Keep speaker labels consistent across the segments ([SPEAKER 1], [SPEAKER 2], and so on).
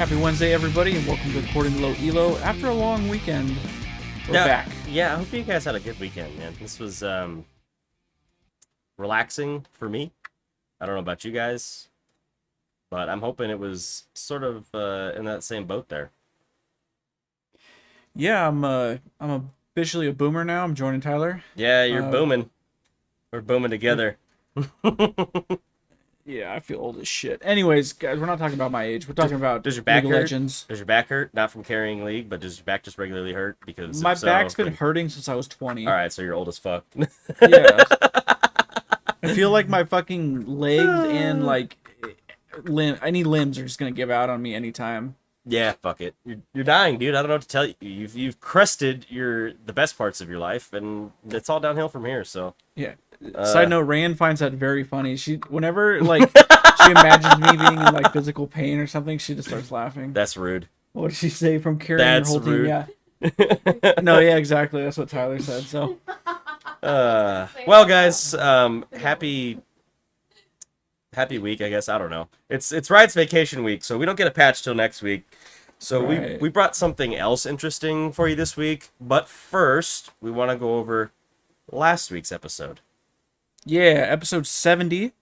[SPEAKER 1] Happy Wednesday, everybody, and welcome to According to Low Elo. After a long weekend, we're back.
[SPEAKER 2] Yeah, I hope you guys had a good weekend, man. This was relaxing for me. I don't know about you guys, but I'm hoping it was sort of in that same boat there.
[SPEAKER 1] Yeah, I'm officially a boomer now. I'm joining Tyler.
[SPEAKER 2] Yeah, you're
[SPEAKER 1] Uh,
[SPEAKER 2] booming. We're booming together.
[SPEAKER 1] Yeah, I feel old as shit. Anyways, guys, we're not talking about my age. We're talking about
[SPEAKER 2] Does your back
[SPEAKER 1] League of
[SPEAKER 2] hurt?
[SPEAKER 1] Legends.
[SPEAKER 2] Does your back hurt? Not from carrying League, but does your back just regularly hurt? Because
[SPEAKER 1] My
[SPEAKER 2] if so,
[SPEAKER 1] back's been
[SPEAKER 2] then...
[SPEAKER 1] hurting since I was 20.
[SPEAKER 2] All right, so you're old as fuck.
[SPEAKER 1] Yeah, I feel like my fucking legs and like any limbs are just gonna give out on me anytime.
[SPEAKER 2] Yeah, fuck it. You're dying, dude. I don't know what to tell you. You've crested the best parts of your life, and it's all downhill from here. So
[SPEAKER 1] Yeah. Side note, Rand finds that very funny. Whenever like she imagines me being in like physical pain or something, she just starts laughing.
[SPEAKER 2] that's rude.
[SPEAKER 1] What did she say? From carrying her
[SPEAKER 2] That's
[SPEAKER 1] whole
[SPEAKER 2] rude.
[SPEAKER 1] team? Yeah. No, yeah, exactly. That's what Tyler said. So
[SPEAKER 2] Well, guys, happy week, I guess. I don't know. It's Riot's vacation week, so we don't get a patch till next week. So
[SPEAKER 1] Right.
[SPEAKER 2] we brought something else interesting for you this week. But first, we want to go over last week's episode.
[SPEAKER 1] yeah, episode 70.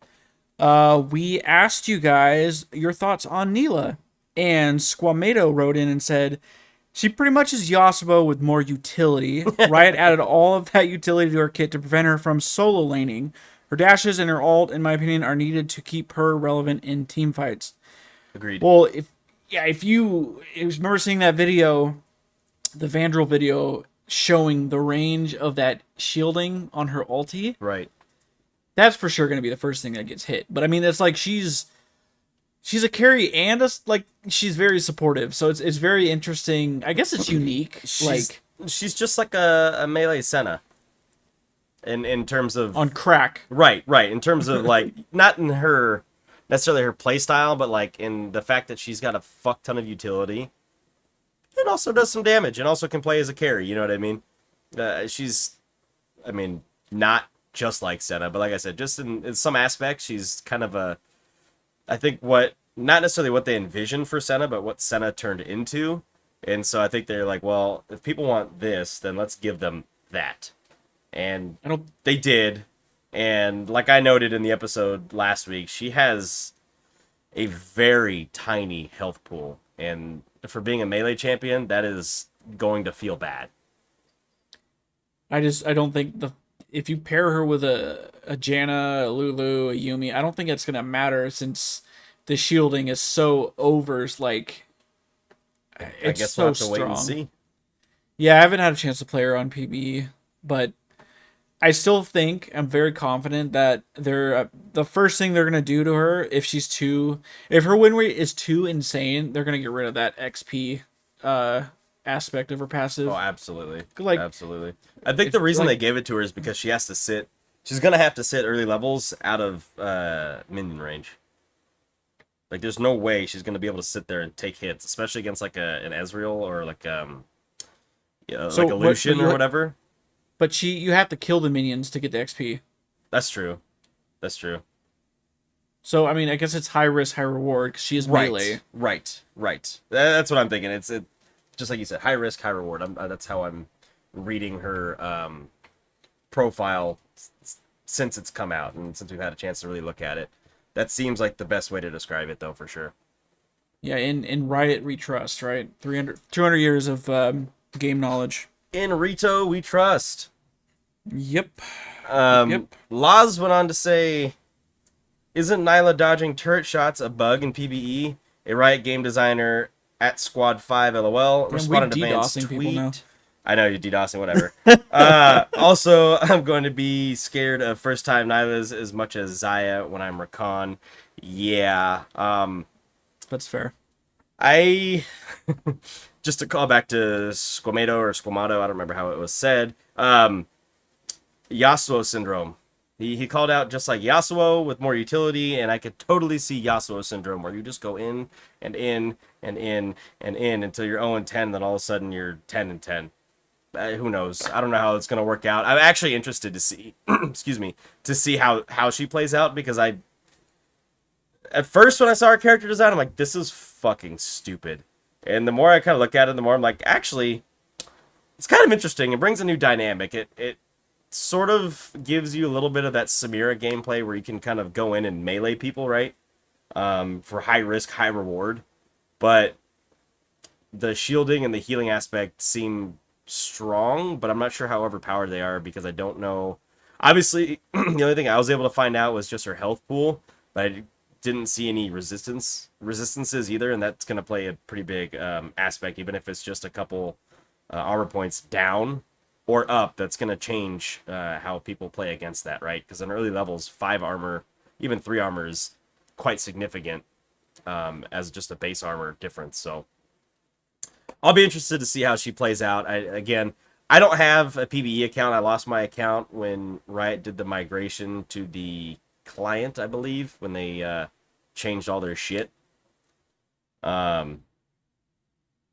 [SPEAKER 1] We asked you guys your thoughts on Neela, and Squamato wrote in and said she pretty much is Yasuo with more utility. Riot added all of that utility to her kit to prevent her from solo laning. Her dashes and her ult, in my opinion, are needed to keep her relevant in team fights.
[SPEAKER 2] Agreed.
[SPEAKER 1] Well, if you remember seeing that video, the Vandal video showing the range of that shielding on her ulti,
[SPEAKER 2] Right.
[SPEAKER 1] that's for sure going to be the first thing that gets hit. But I mean, it's like she's a carry and she's very supportive, so it's very interesting. I guess it's unique.
[SPEAKER 2] She's just like a melee Senna. In terms of
[SPEAKER 1] On crack.
[SPEAKER 2] Right. In terms of like not in her necessarily her play style, but like in the fact that she's got a fuck ton of utility. And also does some damage and also can play as a carry, you know what I mean? Not just like Senna, but like I said, just in some aspects, she's kind of I think not necessarily what they envisioned for Senna, but what Senna turned into. And so I think they're like, well, if people want this, then let's give them that. And they did. And like I noted in the episode last week, she has a very tiny health pool. And for being a melee champion, that is going to feel bad.
[SPEAKER 1] I don't think if you pair her with a Janna, a Lulu, a Yumi, I don't think it's gonna matter since the shielding is so like
[SPEAKER 2] I
[SPEAKER 1] it's
[SPEAKER 2] guess
[SPEAKER 1] so
[SPEAKER 2] we'll have to
[SPEAKER 1] strong.
[SPEAKER 2] wait and see.
[SPEAKER 1] Yeah, I haven't had a chance to play her on PBE, but I still think I'm very confident that the first thing they're gonna do to her if her win rate is too insane, they're gonna get rid of that XP aspect of her passive.
[SPEAKER 2] Oh, absolutely.
[SPEAKER 1] Absolutely.
[SPEAKER 2] I think the reason they gave it to her is because she's gonna have to sit early levels out of minion range. Like there's no way she's gonna be able to sit there and take hits, especially against like an Ezreal or like like a Lucian or whatever.
[SPEAKER 1] But you have to kill the minions to get the XP.
[SPEAKER 2] That's true.
[SPEAKER 1] So I mean, I guess it's high risk, high reward because she is melee.
[SPEAKER 2] Right. That's what I'm thinking. It's just like you said, high risk, high reward. That's how I'm reading her profile since it's come out and since we've had a chance to really look at it. That seems like the best way to describe it, though, for sure.
[SPEAKER 1] Yeah, in Riot we trust, right? 200 years of game knowledge.
[SPEAKER 2] In Rito, we trust.
[SPEAKER 1] Yep.
[SPEAKER 2] Laz went on to say, isn't Nyla dodging turret shots a bug in PvE? A Riot game designer at Squad 5 LOL responded to Van's tweet. I know you're DDoSing, whatever. Also, I'm going to be scared of first-time Nylas as much as Zaya when I'm Rakan. Yeah.
[SPEAKER 1] That's fair.
[SPEAKER 2] Just to call back to Squamato, I don't remember how it was said. Yasuo syndrome. He called out just like Yasuo with more utility, and I could totally see Yasuo syndrome where you just go in and in and in and in until you're 0-10, then all of a sudden you're 10-10. Who knows? I don't know how it's going to work out. I'm actually interested to see, excuse me, to see how she plays out because At first, when I saw her character design, I'm like, this is fucking stupid. And the more I kind of look at it, the more I'm like, actually, it's kind of interesting. It brings a new dynamic. It sort of gives you a little bit of that Samira gameplay where you can kind of go in and melee people, right? For high risk, high reward. But the shielding and the healing aspect seem strong, but I'm not sure how overpowered they are because I don't know. Obviously, the only thing I was able to find out was just her health pool, but I didn't see any resistances either, and that's going to play a pretty big aspect, even if it's just a couple armor points down or up. That's going to change how people play against that, right? Because in early levels, 5 armor, even 3 armor is quite significant as just a base armor difference. So I'll be interested to see how she plays out. I don't have a PvE account. I lost my account when Riot did the migration to the client, I believe, when they changed all their shit.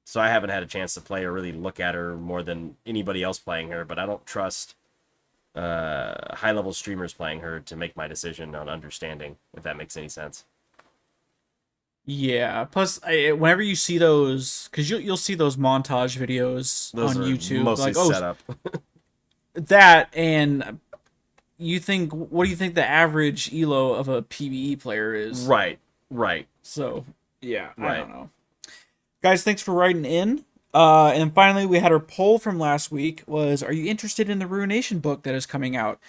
[SPEAKER 2] So I haven't had a chance to play or really look at her more than anybody else playing her, but I don't trust high-level streamers playing her to make my decision on understanding, if that makes any sense.
[SPEAKER 1] Yeah. Plus, whenever you see those, because you'll see those montage videos
[SPEAKER 2] Those
[SPEAKER 1] on
[SPEAKER 2] are
[SPEAKER 1] YouTube,
[SPEAKER 2] mostly
[SPEAKER 1] like, oh,
[SPEAKER 2] set up.
[SPEAKER 1] that, and what do you think the average elo of a PvE player is?
[SPEAKER 2] Right, right,
[SPEAKER 1] So, yeah, I
[SPEAKER 2] right.
[SPEAKER 1] don't know. Guys, thanks for writing in. And finally, we had our poll from last week was, are you interested in the Ruination book that is coming out?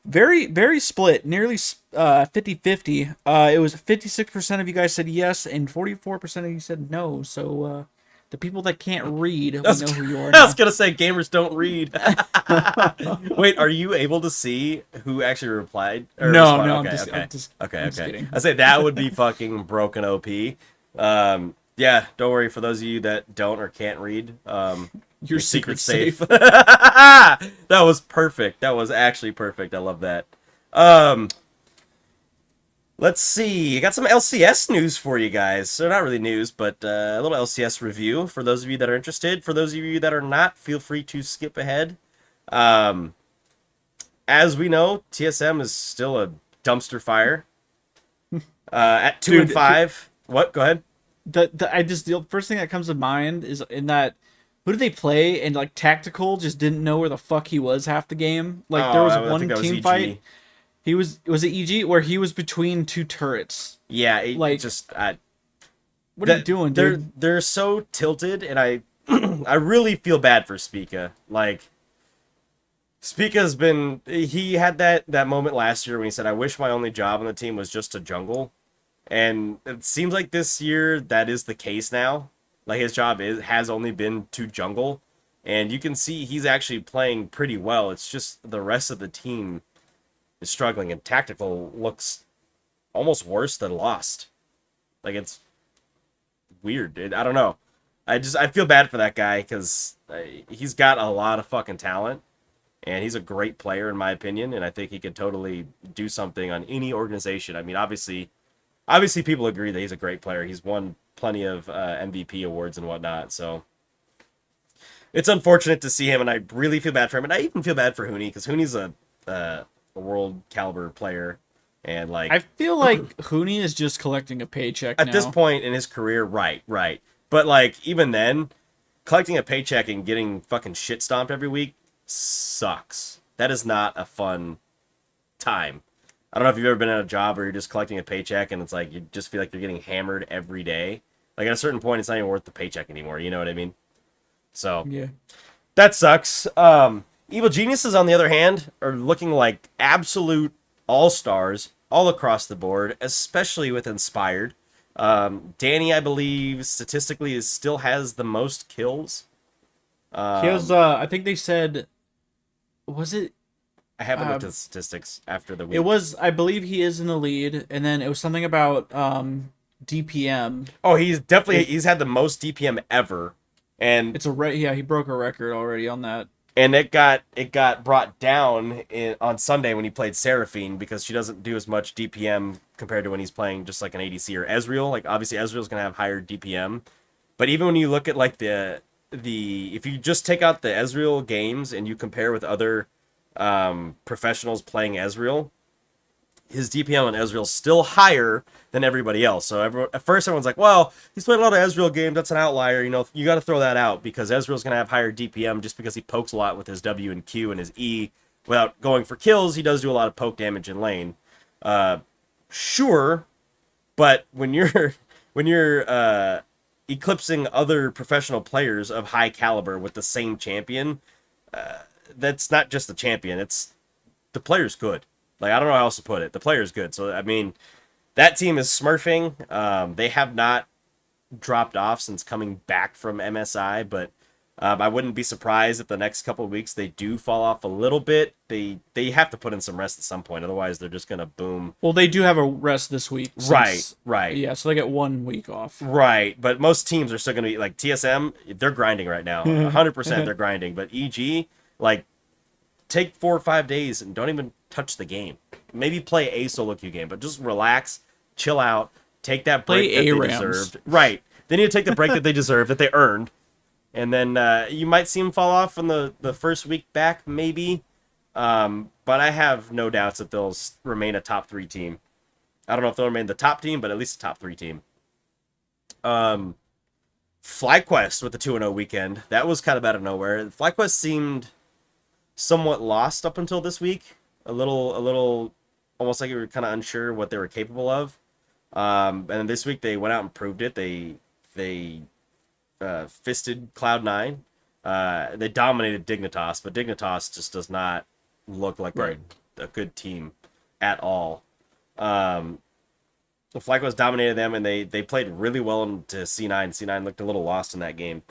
[SPEAKER 1] Very, very split, nearly 50-50. It was 56% of you guys said yes, and 44% of you said no. So the people that can't read, we know who you are
[SPEAKER 2] I was
[SPEAKER 1] now.
[SPEAKER 2] gonna say gamers don't read. Wait, are you able to see who actually replied or
[SPEAKER 1] No,
[SPEAKER 2] responded?
[SPEAKER 1] no,
[SPEAKER 2] Okay, okay, okay,
[SPEAKER 1] I'm just
[SPEAKER 2] okay.
[SPEAKER 1] kidding.
[SPEAKER 2] I say that would be fucking broken OP. Yeah, don't worry for those of you that don't or can't read.
[SPEAKER 1] Your
[SPEAKER 2] Your secret's
[SPEAKER 1] secret's
[SPEAKER 2] safe.
[SPEAKER 1] safe.
[SPEAKER 2] That was perfect. That was actually perfect. I love that. Um, let's see. I got some LCS news for you guys. So not really news, but a little LCS review for those of you that are interested. For those of you that are not, feel free to skip ahead. Um, as we know, TSM is still a dumpster fire. At two and
[SPEAKER 1] Dude,
[SPEAKER 2] five. What? Go ahead.
[SPEAKER 1] the first thing that comes to mind is in that, who did they play? And like Tactical just didn't know where the fuck he was half the game. Like there
[SPEAKER 2] Oh,
[SPEAKER 1] was
[SPEAKER 2] I think
[SPEAKER 1] one
[SPEAKER 2] that was
[SPEAKER 1] team fight.
[SPEAKER 2] EG.
[SPEAKER 1] He was it EG where he was between 2 turrets.
[SPEAKER 2] Yeah, it
[SPEAKER 1] Like,
[SPEAKER 2] just
[SPEAKER 1] what are you
[SPEAKER 2] that
[SPEAKER 1] doing,
[SPEAKER 2] they're
[SPEAKER 1] dude?
[SPEAKER 2] they're so tilted, and I I really feel bad for Spica. Like Spica's been he had that moment last year when he said, "I wish my only job on the team was just to jungle," and it seems like this year that is the case now. Like his job has only been to jungle, and you can see he's actually playing pretty well. It's just the rest of the team is struggling, and Tactical looks almost worse than Lost. Like it's weird, dude. I don't know. I feel bad for that guy because he's got a lot of fucking talent, and he's a great player in my opinion. And I think he could totally do something on any organization. I mean, obviously, people agree that he's a great player. He's won plenty of MVP awards and whatnot. So it's unfortunate to see him, and I really feel bad for him. And I even feel bad for Hooney because Hooney's a world caliber player, and like
[SPEAKER 1] I feel like Hooney is just collecting a paycheck
[SPEAKER 2] at this
[SPEAKER 1] now.
[SPEAKER 2] point in his career, right, right. But like even then, collecting a paycheck and getting fucking shit stomped every week sucks. That is not a fun time. I don't know if you've ever been at a job where you're just collecting a paycheck and it's like you just feel like you're getting hammered every day. Like at a certain point, it's not even worth the paycheck anymore. You know what I mean? So
[SPEAKER 1] Yeah.
[SPEAKER 2] that sucks. Evil Geniuses, on the other hand, are looking like absolute all stars all across the board, especially with Inspired. Danny, I believe, statistically, still has the most kills.
[SPEAKER 1] He has
[SPEAKER 2] Um,
[SPEAKER 1] I think they said, was it
[SPEAKER 2] I haven't
[SPEAKER 1] uh
[SPEAKER 2] looked at the statistics after the
[SPEAKER 1] it
[SPEAKER 2] week.
[SPEAKER 1] was, I believe he is in the lead, and then it was something about DPM.
[SPEAKER 2] Oh, he's
[SPEAKER 1] It
[SPEAKER 2] had the most DPM ever, and
[SPEAKER 1] yeah, he broke a record already on that.
[SPEAKER 2] it got brought down on Sunday when he played Seraphine because she doesn't do as much DPM compared to when he's playing just like an ADC or Ezreal. Like obviously Ezreal's gonna have higher DPM, but even when you look at like the if you just take out the Ezreal games and you compare with other professionals playing Ezreal, his DPM on Ezreal's still higher than everybody else. So at first everyone's like, well, he's played a lot of Ezreal games. That's an outlier. You know, you got to throw that out because Ezreal's going to have higher DPM just because he pokes a lot with his W and Q and his E. Without going for kills, he does do a lot of poke damage in lane. Sure, but when you're eclipsing other professional players of high caliber with the same champion, that's not just the champion. It's the player's good. Like, I don't know how else to put it. The player's good. So, I mean, that team is smurfing. They have not dropped off since coming back from MSI, but I wouldn't be surprised if the next couple of weeks they do fall off a little bit. They have to put in some rest at some point. Otherwise, they're just going to boom.
[SPEAKER 1] Well, they do have a rest this week.
[SPEAKER 2] Right.
[SPEAKER 1] Yeah, so they get 1 week off.
[SPEAKER 2] Right, but most teams are still going to be, like, TSM, they're grinding right now. 100% they're grinding. But EG, like, take 4 or 5 days and don't even touch the game. Maybe play a solo queue game, but just relax, chill out, take that break that they deserved. Right. They need to take the break that they deserve, that they earned. And then you might see them fall off in the first week back, maybe. But I have no doubts that they'll remain a top 3 team. I don't know if they'll remain the top team, but at least a top 3 team. FlyQuest with the 2-0 weekend. That was kind of out of nowhere. FlyQuest seemed somewhat lost up until this week. A little, almost like we were kind of unsure what they were capable of. And then this week they went out and proved it. They fisted Cloud9. They dominated Dignitas, but Dignitas just does not look like a good team at all. FlyQuest dominated them, and they played really well into C9. C9 looked a little lost in that game.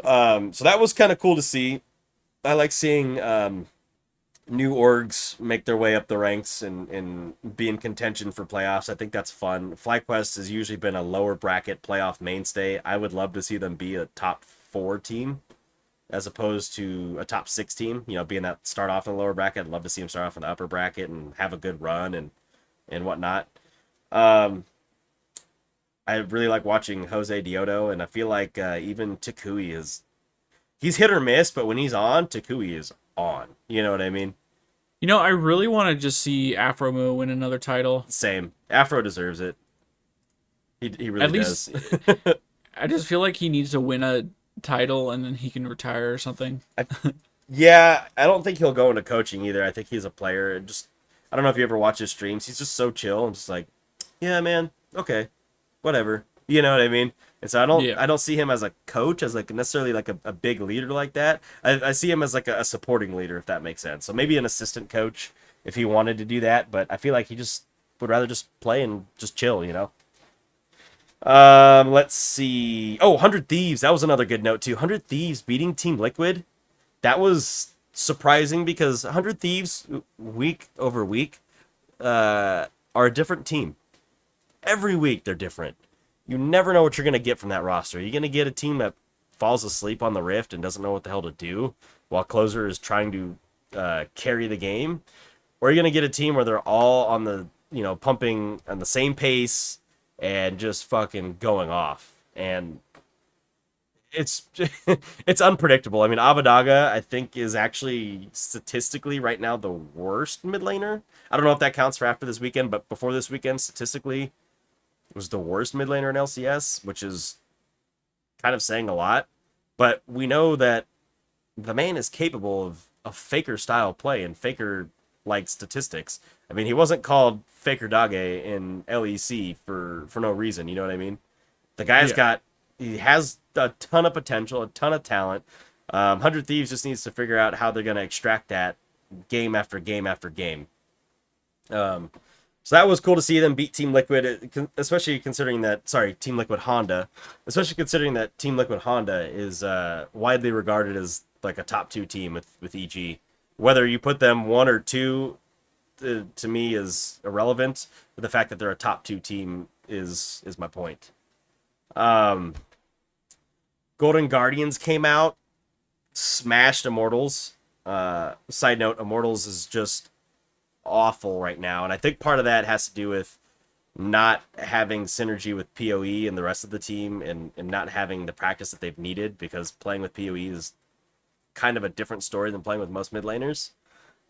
[SPEAKER 2] So that was kind of cool to see. I like seeing new orgs make their way up the ranks and be in contention for playoffs. I think that's fun. FlyQuest has usually been a lower bracket playoff mainstay. I would love to see them be a top 4 team as opposed to a top 6 team. You know, being that start off in the lower bracket. I'd love to see them start off in the upper bracket and have a good run and whatnot. I really like watching Jose Diodo, and I feel like even Takui he's hit or miss, but when he's on, Takui is on. You know what I mean?
[SPEAKER 1] You know, I really want to just see Afromoo win another title.
[SPEAKER 2] Same. Afro deserves it. He really
[SPEAKER 1] At
[SPEAKER 2] does.
[SPEAKER 1] least, I just feel like he needs to win a title and then he can retire or something.
[SPEAKER 2] Yeah, I don't think he'll go into coaching either. I think he's a player. I don't know if you ever watch his streams. He's just so chill and just like, yeah, man, okay, whatever. You know what I mean? And so I don't see him as a coach, as like necessarily like a big leader like that. I see him as like a supporting leader, if that makes sense. So maybe an assistant coach if he wanted to do that, but I feel like he just would rather just play and just chill, you know? Let's see. Oh, 100 Thieves. That was another good note too. 100 Thieves beating Team Liquid. That was surprising because 100 Thieves week over week are a different team. Every week they're different. You never know what you're going to get from that roster. You're going to get a team that falls asleep on the Rift and doesn't know what the hell to do while Closer is trying to carry the game. Or you're going to get a team where they're all on the, pumping on the same pace and just fucking going off. And it's it's unpredictable. I mean, Abadaga, I think, is actually statistically right now the worst mid laner. I don't know if that counts for after this weekend, but before this weekend, statistically, was the worst mid laner in LCS, which is kind of saying a lot. But we know that the man is capable of Faker style play and Faker like statistics. I mean, he wasn't called Faker Dage in LEC for no reason. You know what I mean? The guy's he has a ton of potential, a ton of talent. 100 Thieves just needs to figure out how they're going to extract that game after game after game. So that was cool to see them beat Team Liquid, especially considering that, Team Liquid Honda, especially considering that Team Liquid Honda is widely regarded as like a top 2 team with EG. Whether you put them 1 or 2, to me is irrelevant, but the fact that they're a top 2 team is my point. Golden Guardians came out, smashed Immortals. Side note, Immortals is just awful right now, and I think part of that has to do with not having synergy with PoE and the rest of the team and not having the practice that they've needed, because playing with PoE is kind of a different story than playing with most mid laners.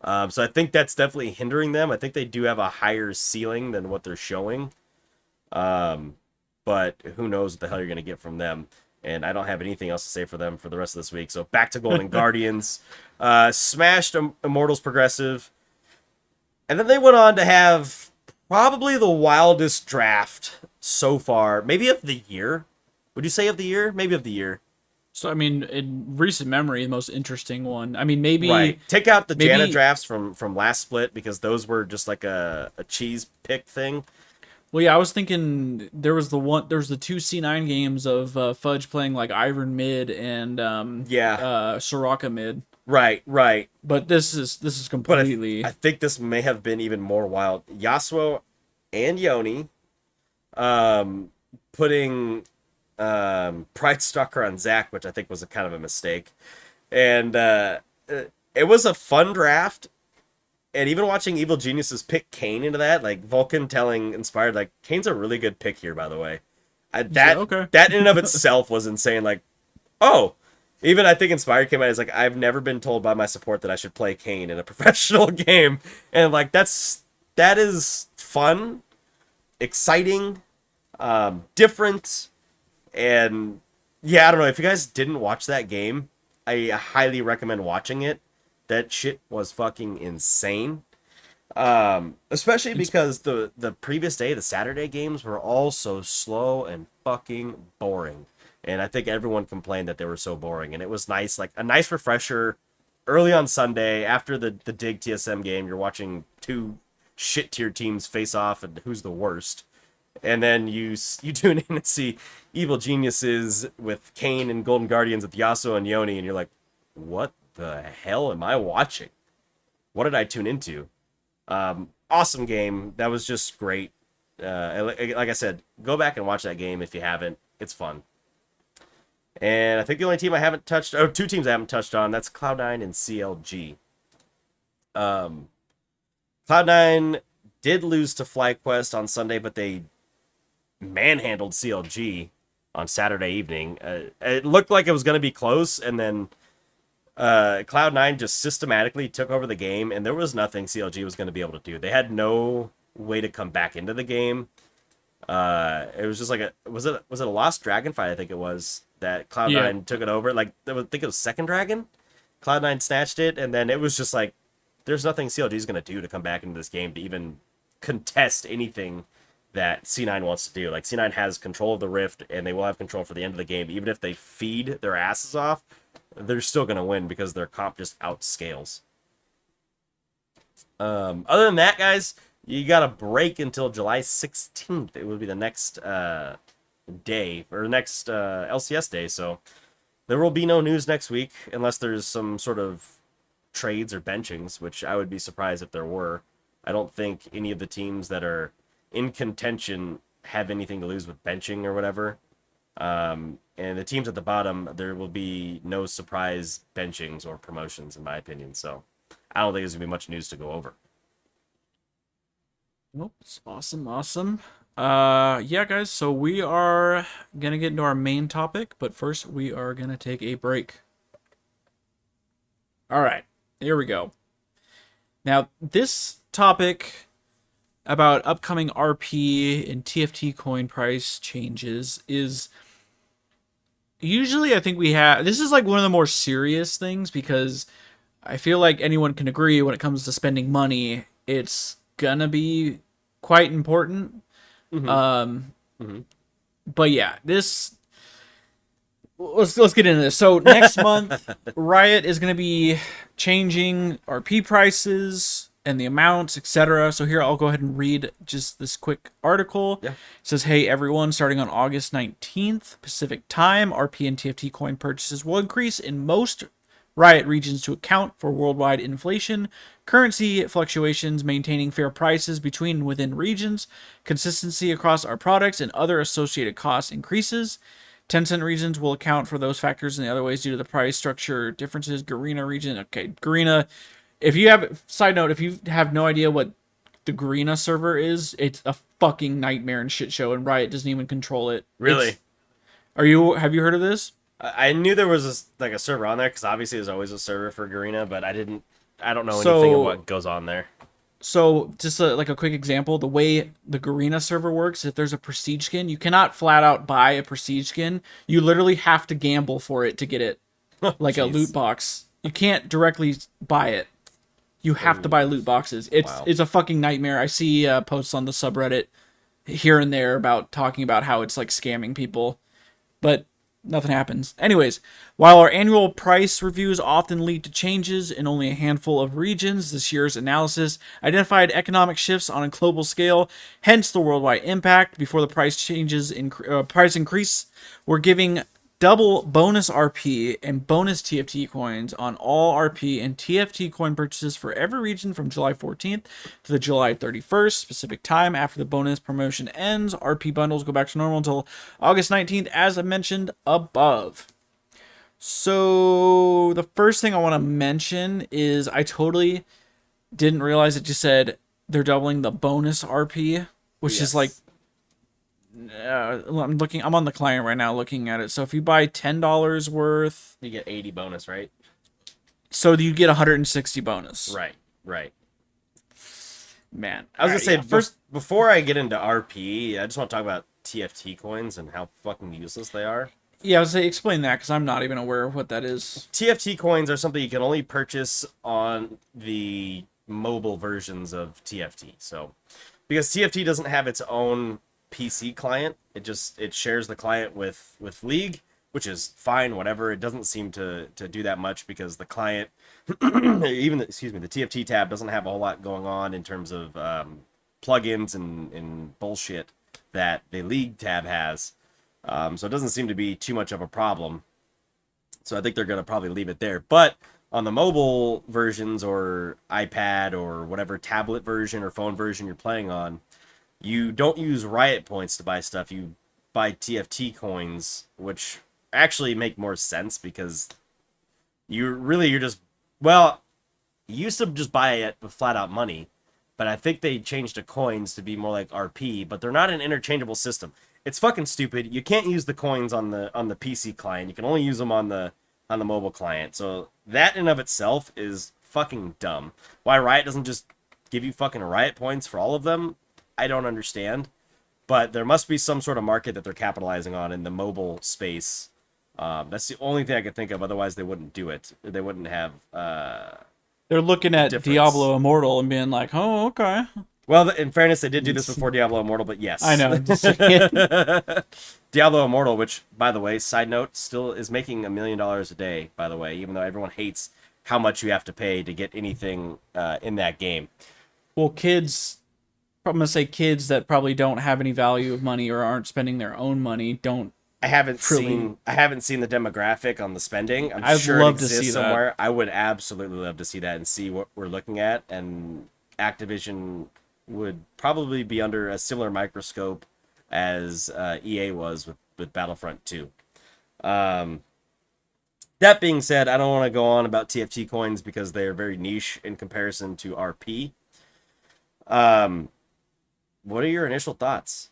[SPEAKER 2] So I think that's definitely hindering them. I think they do have a higher ceiling than what they're showing. Um, but who knows what the hell you're going to get from them. And I don't have anything else to say for them for the rest of this week. So back to Golden Guardians. Smashed Immortals Progressive. And then they went on to have probably the wildest draft so far. Maybe of the year. Would you say of the year? Maybe of the year.
[SPEAKER 1] So I mean, in recent memory, the most interesting one. I mean,
[SPEAKER 2] Right.
[SPEAKER 1] maybe
[SPEAKER 2] Take out the Janet
[SPEAKER 1] maybe.
[SPEAKER 2] drafts from last split because those were just like a cheese pick thing.
[SPEAKER 1] Well, yeah, I was thinking there was the one. There was the two C9 games of Fudge playing like Ivern mid and
[SPEAKER 2] Yeah.
[SPEAKER 1] Soraka mid.
[SPEAKER 2] Right, right.
[SPEAKER 1] But this is
[SPEAKER 2] But I
[SPEAKER 1] completely.
[SPEAKER 2] think this may have been even more wild. Yasuo and Yoni um, putting Pride Stalker on Zac, which I think was a kind of a mistake. And it was a fun draft. And even watching Evil Geniuses pick Kane into that, like Vulcan telling Inspired, like Kane's a really good pick here, by the way.
[SPEAKER 1] So,
[SPEAKER 2] That
[SPEAKER 1] okay.
[SPEAKER 2] that in and of itself was insane. Like, oh, even I think Inspired came out as like, I've never been told by my support that I should play Kane in a professional game, and like that is fun, exciting, different, and yeah, I don't know if you guys didn't watch that game, I highly recommend watching it. That shit was fucking insane. Especially because the previous day, the Saturday games were all so slow and fucking boring. And I think everyone complained that they were so boring. And it was nice, like a nice refresher early on Sunday after the Dig TSM game. You're watching two shit tier teams face off and who's the worst. And then you tune in and see Evil Geniuses with Kane and Golden Guardians with Yasuo and Yoni, and you're like, what the hell am I watching? What did I tune into? Awesome game. That was just great. Like I said, go back and watch that game if you haven't. It's fun. And I think the only team I haven't touched, or two teams I haven't touched on, that's Cloud9 and CLG. Um, Cloud9 did lose to FlyQuest on Sunday, but they manhandled CLG on Saturday evening. It looked like it was going to be close, and then Cloud9 just systematically took over the game, and there was nothing CLG was going to be able to do. They had no way to come back into the game. It was just like was it a Lost Dragon fight? I think it was that
[SPEAKER 1] Yeah.
[SPEAKER 2] Cloud9 took it over. Like I think it was Second Dragon. Cloud9 snatched it, and then it was just like there's nothing CLG is going to do to come back into this game to even contest anything that C9 wants to do. Like C9 has control of the Rift, and they will have control for the end of the game. Even if they feed their asses off, they're still going to win because their comp just outscales. Other than that, guys, you got a break until July 16th. It will be the next day, or next LCS day. So there will be no news next week unless there's some sort of trades or benchings, which I would be surprised if there were. I don't think any of the teams that are in contention have anything to lose with benching or whatever. And the teams at the bottom, there will be no surprise benchings or promotions, in my opinion. So I don't think there's going to be much news to go over.
[SPEAKER 1] Nope. Awesome. Awesome. Yeah, guys. So we are gonna get into our main topic, but first we are gonna take a break. All right. Here we go. Now this topic about upcoming RP and TFT coin price changes is usually I think we have this is like one of the more serious things because I feel like anyone can agree when it comes to spending money, it's gonna be quite important.
[SPEAKER 2] Mm-hmm.
[SPEAKER 1] Um,
[SPEAKER 2] Mm-hmm.
[SPEAKER 1] but yeah, this let's get into this. So next month, Riot is gonna be changing RP prices and the amounts, etc. So here I'll go ahead and read just this quick article.
[SPEAKER 2] Yeah.
[SPEAKER 1] It says, "Hey everyone, starting on August 19th Pacific Time, RP and TFT coin purchases will increase in most Riot regions to account for worldwide inflation, currency fluctuations, maintaining fair prices between and within regions, consistency across our products, and other associated cost increases. 10-cent regions will account for those factors and the other ways due to the price structure differences. Garena region, okay, Garena. If you have side note, if you have no idea what the Garena server is, it's a fucking nightmare and shit show, and Riot doesn't even control it.
[SPEAKER 2] Really?
[SPEAKER 1] Have you heard of this?
[SPEAKER 2] I knew there was like a server on there because obviously there's always a server for Garena, but I don't know anything of
[SPEAKER 1] So
[SPEAKER 2] what goes on there.
[SPEAKER 1] just like a quick example, the way the Garena server works, if there's a prestige skin, you cannot flat out buy a prestige skin. You literally have to gamble for it to get it, like a loot
[SPEAKER 2] Jeez.
[SPEAKER 1] box. You can't directly buy it. You have to buy
[SPEAKER 2] Oh,
[SPEAKER 1] loot boxes. It's
[SPEAKER 2] wow.
[SPEAKER 1] it's a fucking nightmare. I see posts on the subreddit here and there about talking about how it's like scamming people, but nothing happens. Anyways, while our annual price reviews often lead to changes in only a handful of regions, this year's analysis identified economic shifts on a global scale, hence the worldwide impact. Before the price increase, we're giving double bonus RP and bonus TFT coins on all RP and TFT coin purchases for every region from July 14th to the July 31st specific time. After the bonus promotion ends, RP bundles go back to normal until August 19th, as I mentioned above. So the first thing I want to mention is I totally didn't realize it just said they're doubling the bonus RP, which is like
[SPEAKER 2] Yes.
[SPEAKER 1] I'm on the client right now looking at it. So if you buy $10 worth,
[SPEAKER 2] You get 80 bonus, right?
[SPEAKER 1] so you get 160 bonus.
[SPEAKER 2] Right. Right.
[SPEAKER 1] Man,
[SPEAKER 2] I was gonna say
[SPEAKER 1] yeah. First,
[SPEAKER 2] before I get into RP, I just want to talk about TFT coins and how fucking useless they are.
[SPEAKER 1] yeah, I was say explain that because I'm not even aware of what that is.
[SPEAKER 2] TFT coins are something you can only purchase on the mobile versions of TFT. So, because TFT doesn't have its own PC client, it shares the client with League, which is fine, whatever. It doesn't seem to do that much because the client, even the TFT tab doesn't have a whole lot going on in terms of plugins and bullshit that the League tab has. So it doesn't seem to be too much of a problem. So I think they're going to probably leave it there. But on the mobile versions or iPad or whatever tablet version or phone version you're playing on, you don't use Riot points to buy stuff. You buy TFT coins, which actually make more sense because you're just, well, you used to just buy it with flat out money, but I think they changed the coins to be more like RP, but they're not an interchangeable system. It's fucking stupid. You can't use the coins on the PC client. You can only use them on the mobile client. So that in of itself is fucking dumb. Why Riot doesn't just give you fucking Riot points for all of them, I don't understand. But there must be some sort of market that they're capitalizing on in the mobile space. That's the only thing I could think of. Otherwise, they wouldn't do it. They wouldn't have
[SPEAKER 1] They're looking
[SPEAKER 2] a
[SPEAKER 1] at
[SPEAKER 2] difference.
[SPEAKER 1] Diablo Immortal and being like, "Oh, okay."
[SPEAKER 2] Well, in fairness, they did do this before Diablo Immortal, but
[SPEAKER 1] I
[SPEAKER 2] yes.
[SPEAKER 1] know. Just saying.
[SPEAKER 2] Diablo Immortal, which, by the way, side note, still is making $1 million a day, by the way, even though everyone hates how much you have to pay to get anything in that game.
[SPEAKER 1] Well, kids. I'm gonna say kids that probably don't have any value of money or aren't spending their own money don't really.
[SPEAKER 2] I haven't seen the demographic on the spending. I'm
[SPEAKER 1] I'd
[SPEAKER 2] sure it
[SPEAKER 1] love to see
[SPEAKER 2] exists
[SPEAKER 1] that.
[SPEAKER 2] somewhere. I would absolutely love to see that and see what we're looking at. And Activision would probably be under a similar microscope as EA was with Battlefront 2. Um, that being said, I don't want to go on about TFT coins because they are very niche in comparison to RP. Um, what are your initial thoughts?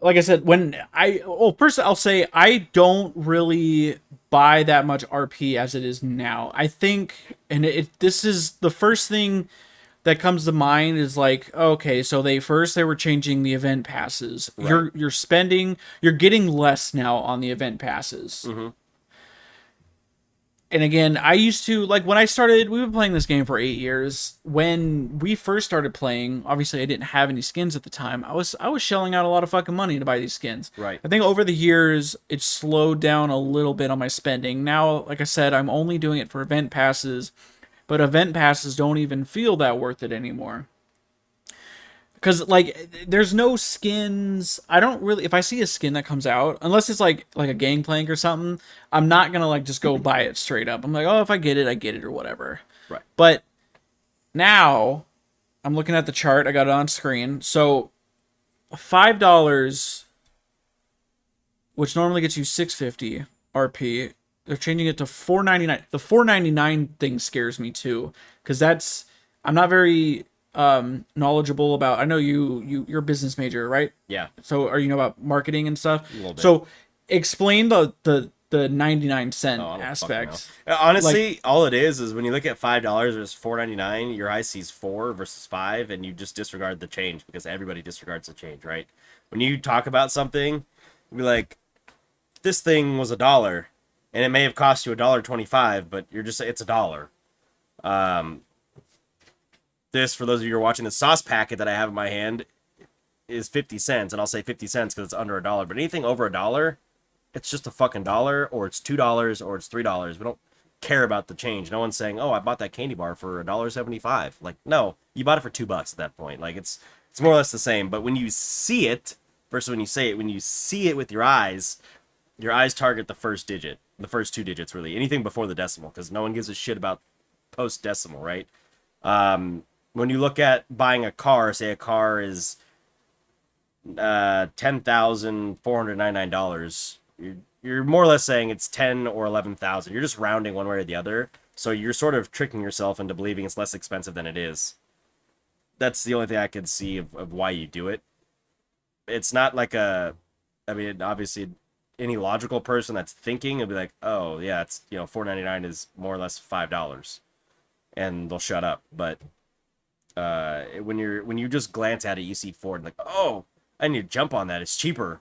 [SPEAKER 1] Like I said, first I'll say I don't really buy that much RP as it is now. I think, and this is the first thing that comes to mind is like, okay, so they were changing the event passes.
[SPEAKER 2] Right.
[SPEAKER 1] You're getting less now on the event passes.
[SPEAKER 2] Mm-hmm.
[SPEAKER 1] And again, I used to like when I started. We've been playing this game for 8 years. When we first started playing, obviously I didn't have any skins at the time. I was shelling out a lot of fucking money to buy these skins.
[SPEAKER 2] Right.
[SPEAKER 1] I think over the years it slowed down a little bit on my spending. Now, like I said, I'm only doing it for event passes, but event passes don't even feel that worth it anymore. Because like there's no skins. I don't really, if I see a skin that comes out, unless it's like a gangplank or something, I'm not gonna like just go buy it straight up. I'm like, oh, if I get it or whatever.
[SPEAKER 2] Right.
[SPEAKER 1] But now I'm looking at the chart. I got it on screen. So $5, which normally gets you 650 RP, they're changing it to 499. The 499 thing scares me too, because that's I'm not very knowledgeable about. I know you're a business major, right?
[SPEAKER 2] Yeah.
[SPEAKER 1] So are you know about marketing and stuff?
[SPEAKER 2] A little bit.
[SPEAKER 1] So explain the 99
[SPEAKER 2] Oh,
[SPEAKER 1] cent
[SPEAKER 2] I don't fucking know.
[SPEAKER 1] aspect. Like,
[SPEAKER 2] Honestly, all it is when you look at $5 versus 4.99, your eye sees 4 versus 5, and you just disregard the change because everybody disregards the change, right? When you talk about something, be like, this thing was $1, and it may have cost you $1.25, but you're just it's $1. Um, this, for those of you who are watching, the sauce packet that I have in my hand is 50 cents, and I'll say 50 cents because it's under $1. But anything over $1, it's just a fucking dollar, or it's $2, or it's $3. We don't care about the change. No one's saying, "Oh, I bought that candy bar for $1.75." Like, no, you bought it for $2 at that point. Like, it's more or less the same. But when you see it versus when you say it, when you see it with your eyes target the first digit, the first two digits, really. Anything before the decimal, because no one gives a shit about post decimal, right? When you look at buying a car, say a car is $10,499. You're more or less saying it's 10 or 11,000. You're just rounding one way or the other. So you're sort of tricking yourself into believing it's less expensive than it is. That's the only thing I could see of why you do it. It's not like I mean, obviously, any logical person that's thinking will be like, oh yeah, it's $4.99 is more or less $5, and they'll shut up. But when you just glance at it, you see Ford like, oh, I need to jump on that. It's cheaper,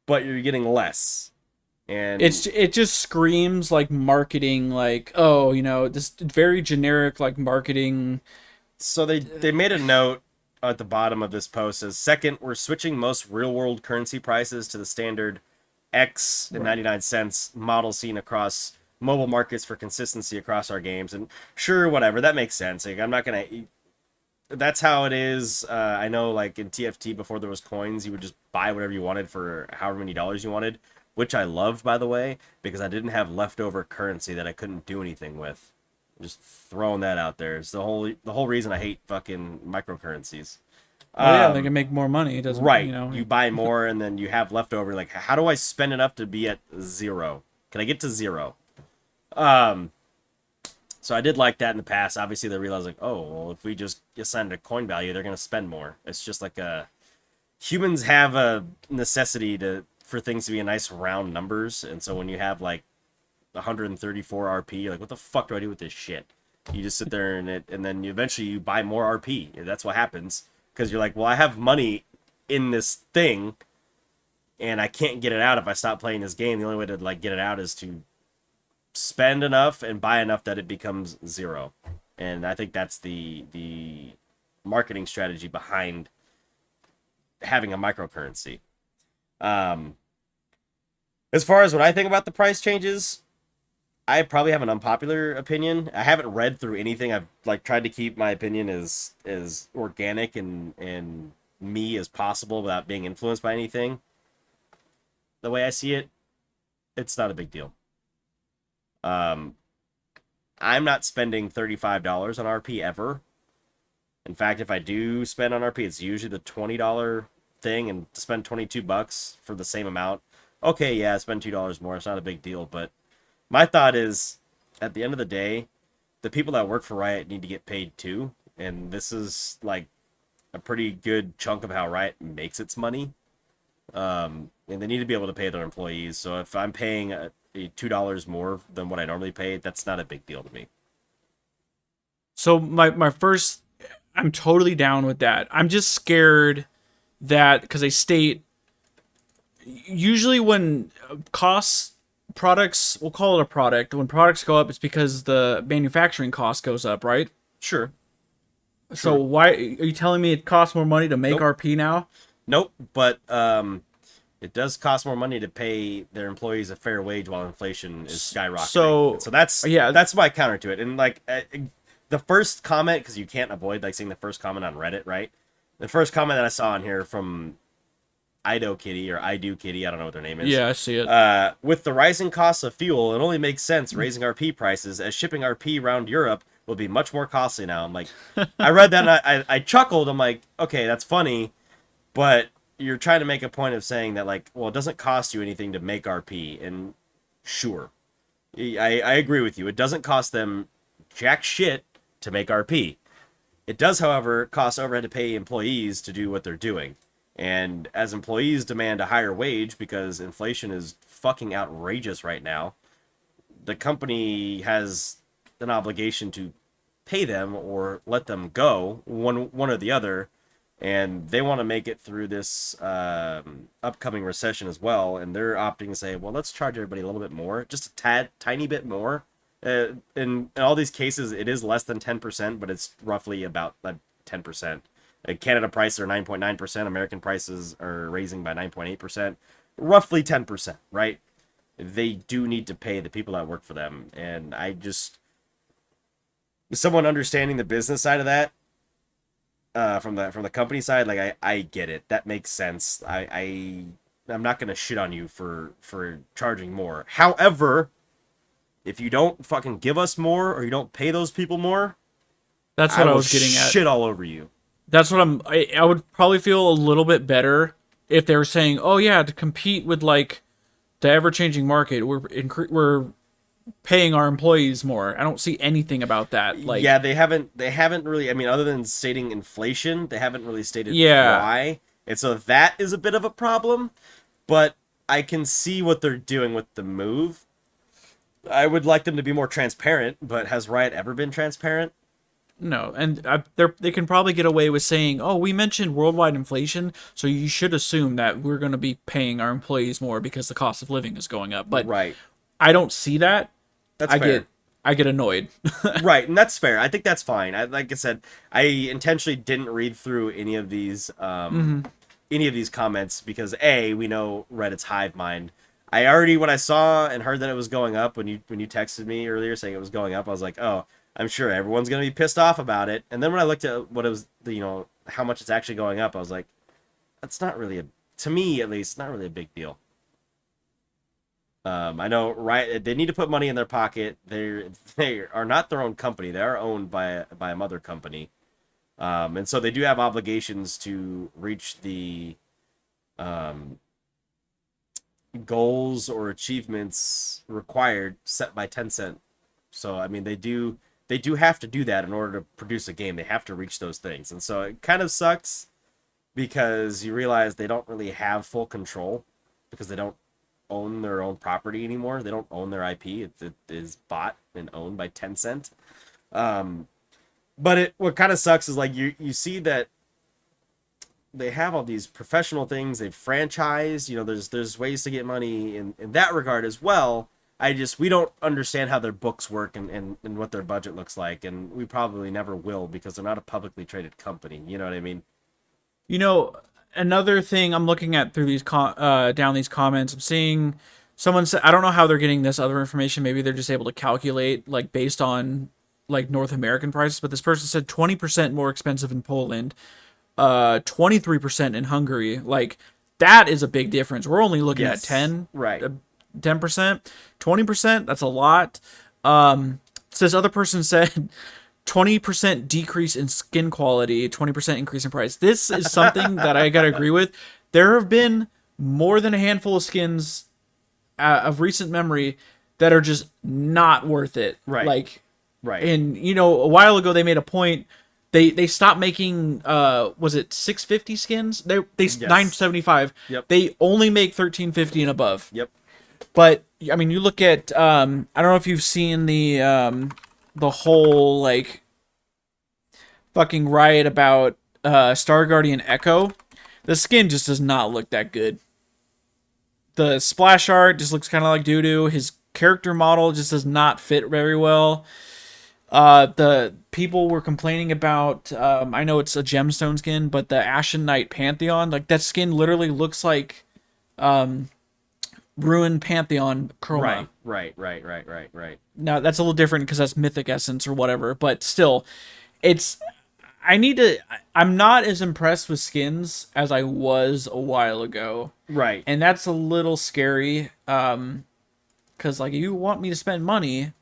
[SPEAKER 2] but you're getting less. And
[SPEAKER 1] it just screams like marketing, like, oh, this very generic like marketing.
[SPEAKER 2] so they made a note at the bottom of this post says, second, we're switching most real world currency prices to the standard X and
[SPEAKER 1] Right.
[SPEAKER 2] 99 cents model seen across mobile markets for consistency across our games. And sure, whatever, that makes sense. Like, I'm not gonna. That's how it is. I know, like in TFT before there was coins, you would just buy whatever you wanted for however many dollars you wanted, which I loved, by the way, because I didn't have leftover currency that I couldn't do anything with. Just throwing that out there. It's the whole reason I hate fucking microcurrencies.
[SPEAKER 1] Well, yeah, they
[SPEAKER 2] Um,
[SPEAKER 1] can make more money. It doesn't,
[SPEAKER 2] right. You buy more and then you have leftover. Like, how do I spend enough to be at 0? Can I get to 0? Um, so I did like that in the past. Obviously, they realized like, oh, well, if we just assign a coin value, they're gonna spend more. It's just like humans have a necessity for things to be a nice round numbers, and so when you have like 134 RP, you're like, what the fuck do I do with this shit? You just sit there and then eventually you buy more RP. That's what happens because you're like, well, I have money in this thing, and I can't get it out if I stop playing this game. The only way to like get it out is to spend enough and buy enough that it becomes 0. And I think that's the marketing strategy behind having a microcurrency. Um, as far as what I think about the price changes, I probably have an unpopular opinion. I haven't read through anything. I've like tried to keep my opinion as organic and me as possible without being influenced by anything. The way I see it, it's not a big deal. Um, I'm not spending $35 on RP ever. In fact, if I do spend on RP, it's usually the $20 thing, and to spend $22 for the same amount. Okay, yeah, spend $2 more. It's not a big deal, but my thought is, at the end of the day, the people that work for Riot need to get paid too, and this is like a pretty good chunk of how Riot makes its money. And they need to be able to pay their employees. So if I'm paying a $2 more than what I normally pay, that's not a big deal to me.
[SPEAKER 1] So my first, I'm totally down with that. I'm just scared that because they state usually when costs products, we'll call it a product. When products go up, it's because the manufacturing cost goes up, right?
[SPEAKER 2] Sure.
[SPEAKER 1] So
[SPEAKER 2] True.
[SPEAKER 1] why are you telling me it costs more money to make
[SPEAKER 2] Nope.
[SPEAKER 1] RP now?
[SPEAKER 2] Nope. But it does cost more money to pay their employees a fair wage while inflation is skyrocketing. And
[SPEAKER 1] So
[SPEAKER 2] so that's
[SPEAKER 1] yeah,
[SPEAKER 2] that's my counter to it. And like the first comment, because you can't avoid like seeing the first comment on Reddit, right? The first comment that I saw on here from Ido Kitty or I Do Kitty, I don't know what their name is.
[SPEAKER 1] yeah, I see it.
[SPEAKER 2] With the rising costs of fuel, it only makes sense raising RP prices as shipping RP around Europe will be much more costly now. I'm like, I read that and I chuckled. I'm like, okay, that's funny, but you're trying to make a point of saying that like, well, it doesn't cost you anything to make RP, and sure, I agree with you. It doesn't cost them jack shit to make RP. It does, however, cost overhead to pay employees to do what they're doing. And as employees demand a higher wage because inflation is fucking outrageous right now, the company has an obligation to pay them or let them go, one or the other, and they want to make it through this upcoming recession as well, and they're opting to say, well, let's charge everybody a little bit more, just a tad, tiny bit more. In all these cases, it is less than 10%, but it's roughly about 10%. Canada prices are 9.9%. American prices are raising by 9.8%. Roughly 10%, right? They do need to pay the people that work for them. And I just, someone understanding the business side of that, from the company side, like I get it. That makes sense. I'm not gonna shit on you for charging more. However, if you don't fucking give us more or you don't pay those people more,
[SPEAKER 1] That's
[SPEAKER 2] I
[SPEAKER 1] what I
[SPEAKER 2] will
[SPEAKER 1] was getting at.
[SPEAKER 2] shit all over you.
[SPEAKER 1] That's what I would probably feel a little bit better if they were saying, "Oh yeah, to compete with like the ever-changing market, we're paying our employees more." I don't see anything about that.
[SPEAKER 2] Yeah,
[SPEAKER 1] Like,
[SPEAKER 2] they haven't really, I mean, other than stating inflation, they haven't really stated
[SPEAKER 1] yeah,
[SPEAKER 2] why. And so that is a bit of a problem, but I can see what they're doing with the move. I would like them to be more transparent, but has Riot ever been transparent?
[SPEAKER 1] no, and they can probably get away with saying, "Oh, we mentioned worldwide inflation, so you should assume that we're going to be paying our employees more because the cost of living is going up." But
[SPEAKER 2] Right.
[SPEAKER 1] I don't see that.
[SPEAKER 2] That's
[SPEAKER 1] I
[SPEAKER 2] fair.
[SPEAKER 1] get I get annoyed.
[SPEAKER 2] Right, and that's fair. I think that's fine. Like I said, I intentionally didn't read through any of these comments because A, we know Reddit's hive mind. I already, when I saw and heard that it was going up, when you texted me earlier saying it was going up, I was like, oh, I'm sure everyone's gonna be pissed off about it. And then when I looked at what it was, how much it's actually going up, I was like, that's not really to me at least, not really a big deal. I know, right? They need to put money in their pocket. They are not their own company. They are owned by a mother company, and so they do have obligations to reach the um, goals or achievements required set by Tencent. So I mean, they do have to do that in order to produce a game. They have to reach those things, and so it kind of sucks because you realize they don't really have full control because they don't own their own property anymore. They don't own their IP. It is bought and owned by Tencent. Um, but what kind of sucks is like you see that they have all these professional things. They've franchised. There's ways to get money in that regard as well. We don't understand how their books work and what their budget looks like, and we probably never will because they're not a publicly traded company. You know what I mean?
[SPEAKER 1] You know, another thing I'm looking at through these down these comments, I'm seeing someone say, I don't know how they're getting this other information. Maybe they're just able to calculate like based on like North American prices. But this person said 20% more expensive in Poland, 23% in Hungary. Like that is a big difference. We're only looking at
[SPEAKER 2] Yes. Right.
[SPEAKER 1] 10%, 20%. That's a lot. This other person said 20% decrease in skin quality, 20% increase in price. This is something that I gotta agree with. There have been more than a handful of skins of recent memory that are just not worth it.
[SPEAKER 2] Right.
[SPEAKER 1] Like,
[SPEAKER 2] Right.
[SPEAKER 1] and a while ago they made a point. They stopped making was it 650 skins? They
[SPEAKER 2] Yes.
[SPEAKER 1] 975.
[SPEAKER 2] Yep.
[SPEAKER 1] They only make 1350 and above.
[SPEAKER 2] Yep.
[SPEAKER 1] But I mean, you look at I don't know if you've seen the whole like fucking riot about Star Guardian Echo. The skin just does not look that good. The splash art just looks kind of like doo doo. His character model just does not fit very well. The people were complaining about. I know it's a gemstone skin, but the Ashen Knight Pantheon, like that skin, literally looks like Ruined Pantheon Chroma.
[SPEAKER 2] Right.
[SPEAKER 1] Now that's a little different because that's Mythic Essence or whatever, but still, it's. I need to. I'm not as impressed with skins as I was a while ago,
[SPEAKER 2] Right.
[SPEAKER 1] and that's a little scary. Because like you want me to spend money,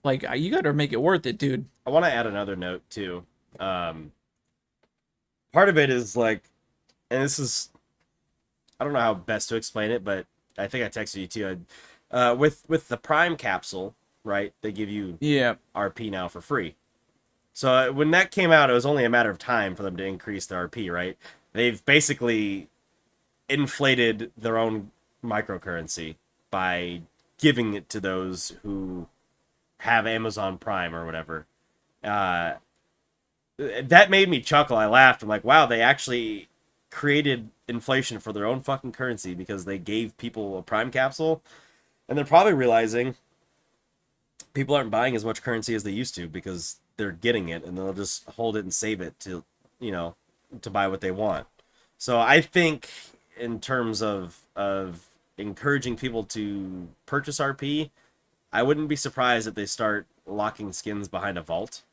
[SPEAKER 1] like you got to make it worth it, dude.
[SPEAKER 2] I want to add another note too. Um, Part of it is like, and this is, I don't know how best to explain it, but I think I texted you too. With the Prime capsule, right? They give you
[SPEAKER 1] Yeah,
[SPEAKER 2] RP now for free. So when that came out, it was only a matter of time for them to increase the RP, right? They've basically inflated their own microcurrency by giving it to those who have Amazon Prime or whatever. Uh, that made me chuckle. I laughed. I'm like, wow, they actually created inflation for their own fucking currency because they gave people a Prime capsule, and they're probably realizing people aren't buying as much currency as they used to because they're getting it, and they'll just hold it and save it to, you know, to buy what they want. So I think in terms of encouraging people to purchase RP, I wouldn't be surprised if they start locking skins behind a vault.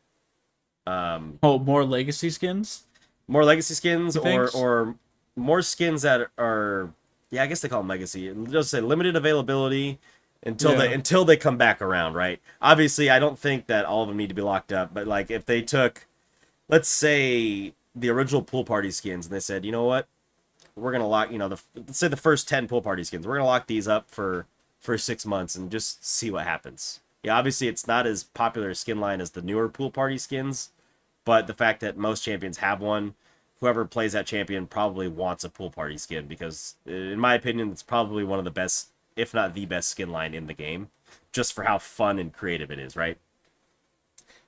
[SPEAKER 1] Oh, more legacy skins,
[SPEAKER 2] More legacy skins,
[SPEAKER 1] you think?
[SPEAKER 2] or more skins that are, yeah, I guess they call them legacy. Just say limited availability
[SPEAKER 1] Yeah.
[SPEAKER 2] until they come back around, right? Obviously, I don't think that all of them need to be locked up, but like if they took, let's say, the original pool party skins and they said, you know what, we're gonna lock, let's say the first 10 pool party skins, we're gonna lock these up for 6 months and just see what happens. Yeah, obviously it's not as popular a skin line as the newer pool party skins, but the fact that most champions have one, whoever plays that champion probably wants a pool party skin because, in my opinion, it's probably one of the best, if not the best, skin line in the game, just for how fun and creative it is, right?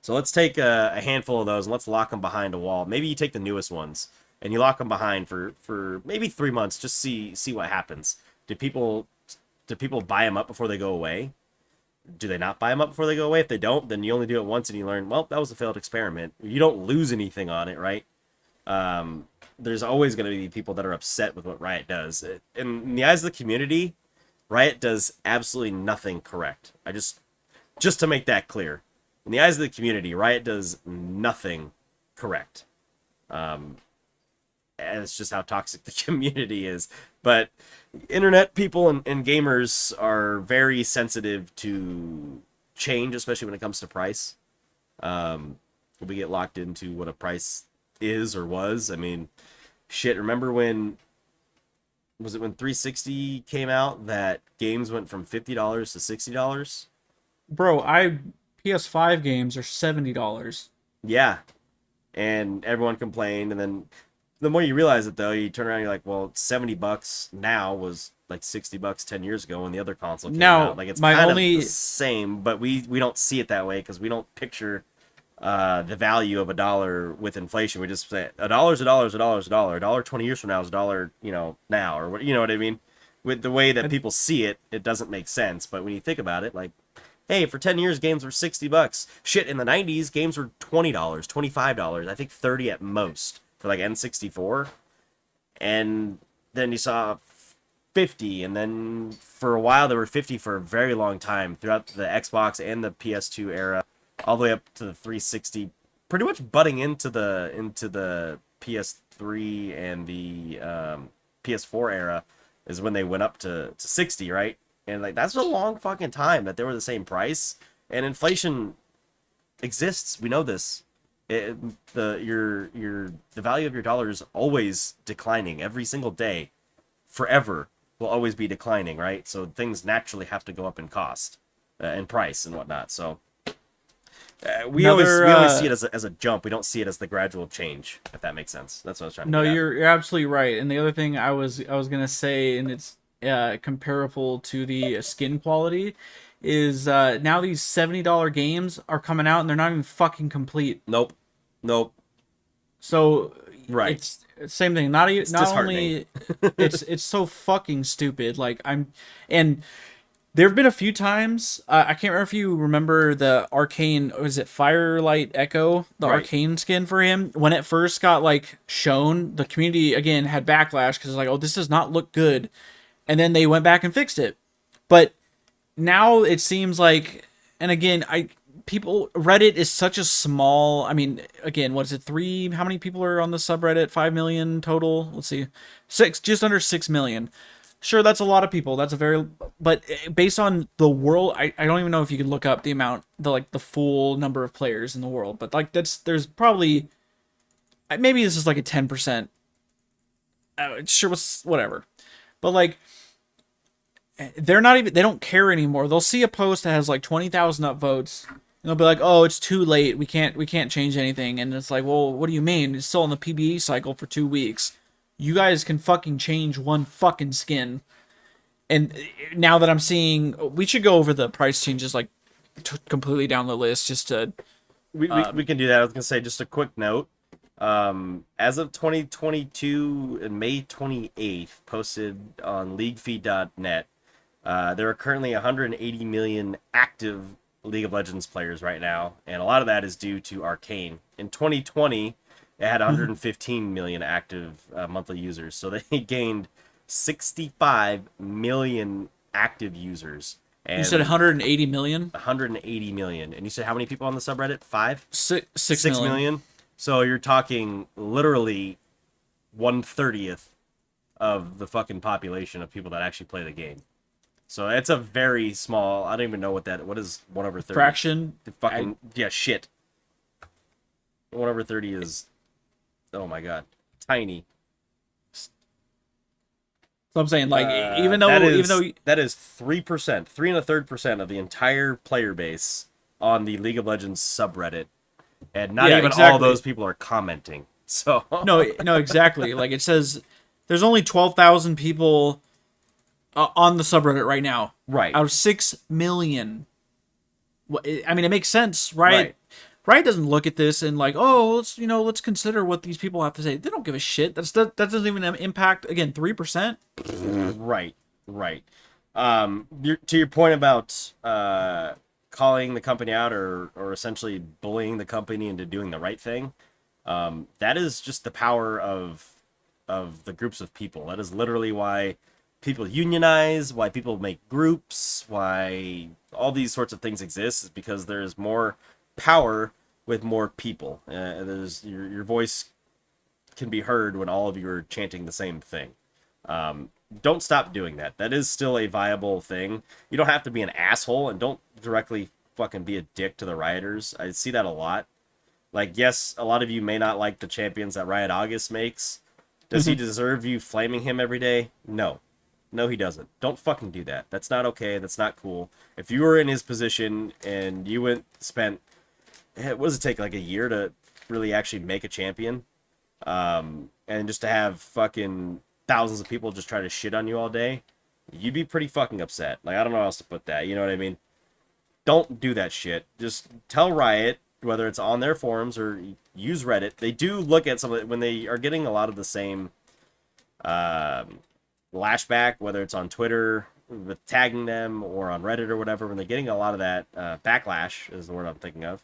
[SPEAKER 2] So let's take a handful of those and let's lock them behind a wall. Maybe you take the newest ones and you lock them behind for maybe 3 months. Just see what happens. Do people buy them up before they go away? Do they not buy them up before they go away? If they don't, then you only do it once and you learn, well, that was a failed experiment. You don't lose anything on it, right? There's always going to be people that are upset with what Riot does. In the eyes of the community, Riot does absolutely nothing correct. Just to make that clear, in the eyes of the community, Riot does nothing correct. Um, and it's just how toxic the community is. But internet people and gamers are very sensitive to change, especially when it comes to price. Um, we get locked into what a price is or was. I mean, shit. Remember when was it when 360 came out that games went from $50 to $60?
[SPEAKER 1] Bro, I PS5 games are $70.
[SPEAKER 2] Yeah, and everyone complained, and then the more you realize it, though, you turn around and you're like, well, $70 now was like $60 10 years ago when the other console came out.
[SPEAKER 1] Now,
[SPEAKER 2] Like, it's
[SPEAKER 1] my
[SPEAKER 2] kind of the
[SPEAKER 1] only
[SPEAKER 2] same, but we don't see it that way because we don't picture the value of a dollar with inflation. We just say a dollar's a dollar's a dollar's a dollar. A dollar 20 years from now is a dollar, now, or what, you know what I mean? With the way that people see it, it doesn't make sense. But when you think about it, like, hey, for 10 years, games were $60. Shit, in the 90s, games were $20, $25, I think 30 at most for like N64. And then you saw 50, and then for a while, they were 50 for a very long time throughout the Xbox and the PS2 era, all the way up to the 360, pretty much butting into the PS3 and the PS4 era is when they went up to 60, right? And like that's a long fucking time that they were the same price. And inflation exists. We know this. The value of your dollar is always declining every single day, forever will always be declining, right? So things naturally have to go up in cost, and price and whatnot. So we always
[SPEAKER 1] another
[SPEAKER 2] we always see it as a jump. We don't see it as the gradual change, if that makes sense. That's what I was trying to
[SPEAKER 1] No,
[SPEAKER 2] get at.
[SPEAKER 1] you're absolutely right. And the other thing I was gonna say, and it's comparable to the skin quality, is now these $70 games are coming out and they're not even fucking complete.
[SPEAKER 2] Nope, nope.
[SPEAKER 1] So
[SPEAKER 2] Right.
[SPEAKER 1] it's same thing. Not
[SPEAKER 2] It's
[SPEAKER 1] not
[SPEAKER 2] disheartening.
[SPEAKER 1] only it's so fucking stupid. Like and there have been a few times. I can't remember if you remember the Arcane. Was it Firelight Echo, the
[SPEAKER 2] Right.
[SPEAKER 1] Arcane skin for him? When it first got like shown, the community again had backlash because it's like, oh, this does not look good, and then they went back and fixed it. But now it seems like, and again, Reddit is such a small. I mean, again, what is it? How many people are on the subreddit? 5 million total. Let's see, just under 6 million. Sure, that's a lot of people. That's a very, but based on the world, I don't even know if you can look up the full number of players in the world. But like there's probably, maybe this is like a 10%. Sure, whatever. But like they don't care anymore. They'll see a post that has like 20,000 upvotes, and they'll be like, "Oh, it's too late. We can't change anything." And it's like, "Well, what do you mean? It's still in the PBE cycle for 2 weeks." you guys can fucking change one fucking skin. And now that I'm seeing, we should go over the price changes like completely down the list just to.
[SPEAKER 2] We can do that. I was gonna say just a quick note. As of 2022 and May 28th, posted on leaguefeed.net, there are currently 180 million active League of Legends players right now, and a lot of that is due to Arcane. In 2020, it had 115 million active monthly users, so they gained 65 million active users.
[SPEAKER 1] You said
[SPEAKER 2] And
[SPEAKER 1] 180 million?
[SPEAKER 2] 180 million. And you said how many people on the subreddit? Five?
[SPEAKER 1] Six
[SPEAKER 2] 6
[SPEAKER 1] million.
[SPEAKER 2] million? So you're talking literally 1/30th of the fucking population of people that actually play the game. So it's a very small. I don't even know what is 1/30.
[SPEAKER 1] Fraction.
[SPEAKER 2] The fucking yeah, shit. 1/30 is, oh my god, tiny.
[SPEAKER 1] So I'm saying, like, even though
[SPEAKER 2] that is 3%, 3 1/3% of the entire player base on the League of Legends subreddit, and not
[SPEAKER 1] Yeah,
[SPEAKER 2] even all
[SPEAKER 1] exactly.
[SPEAKER 2] those people are commenting. So
[SPEAKER 1] No, exactly. Like it says, there's only 12,000 people on the subreddit right now,
[SPEAKER 2] right,
[SPEAKER 1] out of 6 million. I mean, it makes sense, right?
[SPEAKER 2] right,
[SPEAKER 1] Riot doesn't look at this and like, oh, let's consider what these people have to say. They don't give a shit. That doesn't even impact, again, 3%.
[SPEAKER 2] right, right. To your point about calling the company out, or essentially bullying the company into doing the right thing. That is just the power of the groups of people. That is literally why people unionize, why people make groups, why all these sorts of things exist, is because there's more power with more people. There's your voice can be heard when all of you are chanting the same thing. Don't stop doing that. That is still a viable thing. You don't have to be an asshole, and don't directly fucking be a dick to the rioters. I see that a lot. Like, yes, a lot of you may not like the champions that Riot August makes. Does he deserve you flaming him every day? No. No, he doesn't. Don't fucking do that. That's not okay. That's not cool. If you were in his position and you spent, what does it take, like a year to really actually make a champion? And just to have fucking thousands of people just try to shit on you all day, you'd be pretty fucking upset. Like, I don't know how else to put that. You know what I mean? Don't do that shit. Just tell Riot, whether it's on their forums or use Reddit. They do look at some of it when they are getting a lot of the same lashback, whether it's on Twitter with tagging them or on Reddit or whatever. When they're getting a lot of that backlash, is the word I'm thinking of,